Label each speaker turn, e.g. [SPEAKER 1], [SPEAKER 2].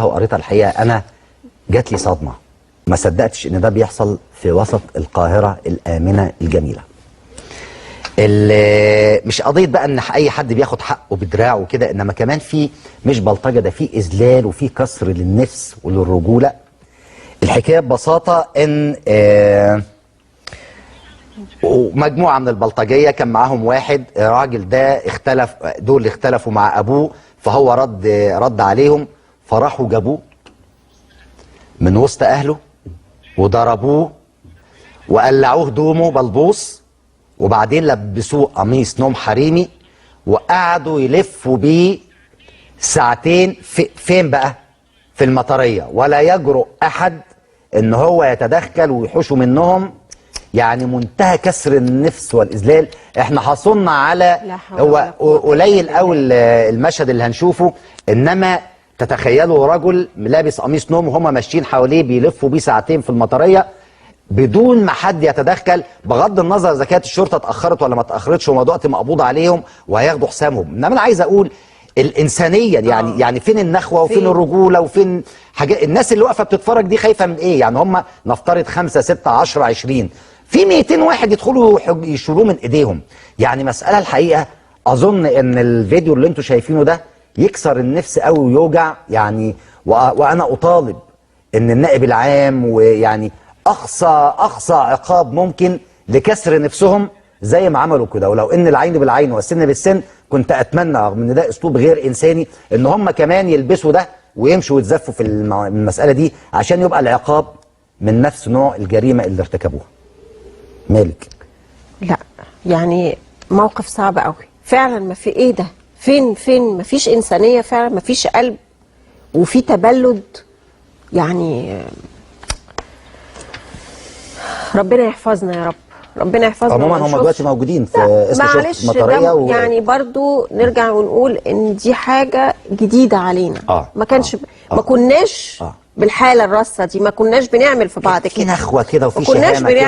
[SPEAKER 1] وقريتها الحقيقه انا جات لي صدمه، ما صدقتش ان ده بيحصل في وسط القاهره الامنه الجميله. مش قضيه بقى ان اي حد بياخد حقه بدراعه وكده، انما كمان في مش بلطجه، ده في اذلال وفي كسر للنفس وللرجوله. الحكايه ببساطه ان ومجموعه من البلطجيه كان معاهم واحد راجل، ده دول اختلفوا مع ابوه، فهو رد عليهم، فراحوا جابوه من وسط اهله وضربوه وقلعوه هدومه بلبوص، وبعدين لبسوه قميص نوم حريمي وقعدوا يلفوا بيه ساعتين. فين بقى؟ في المطريه، ولا يجرؤ احد ان هو يتدخل ويحوشوا منهم. يعني منتهى كسر النفس والاذلال. احنا حصلنا على هو قليل قوي المشهد اللي هنشوفه، انما تتخيلوا رجل لابس قميص نوم وهم ماشيين حواليه بيلفوا بيه ساعتين في المطريه بدون ما حد يتدخل، بغض النظر اذا كانت الشرطه اتاخرت ولا ما اتاخرتش، وما دلوقتي مقبوض عليهم وهياخدوا حسابهم. انما انا عايز اقول الانسانيه، يعني فين النخوه وفين الرجوله وفين حاجات؟ الناس اللي واقفه بتتفرج دي خايفه من ايه؟ يعني هم نفترض 5 6 10 20، في 200 واحد يدخلوا يشيلوه من ايديهم. يعني مساله الحقيقه اظن ان الفيديو اللي انتم شايفينه ده يكسر النفس قوي ويوجع يعني. وانا اطالب ان النائب العام ويعني اقصى عقاب ممكن لكسر نفسهم زي ما عملوا كده. ولو ان العين بالعين والسن بالسن، كنت اتمنى رغم ان ده اسلوب غير انساني ان هم كمان يلبسوا ده ويمشوا ويتزفوا في المساله دي، عشان يبقى العقاب من نفس نوع الجريمه اللي ارتكبوها. مالك؟
[SPEAKER 2] لا يعني موقف صعب قوي فعلا. ما في ايه ده؟ فين ما فيش انسانيه فعلا، ما فيش قلب وفي تبلد. يعني ربنا يحفظنا يا رب، ربنا يحفظنا.
[SPEAKER 1] عموما هم دلوقتي موجودين في اسم شرطه المطريه
[SPEAKER 2] يعني برضو نرجع ونقول ان دي حاجه جديده علينا. ما كانش ما كناش بالحاله الراسه دي، ما كناش بنعمل في بعض كده،
[SPEAKER 1] في نخوه كده وفي
[SPEAKER 2] شهامه كده.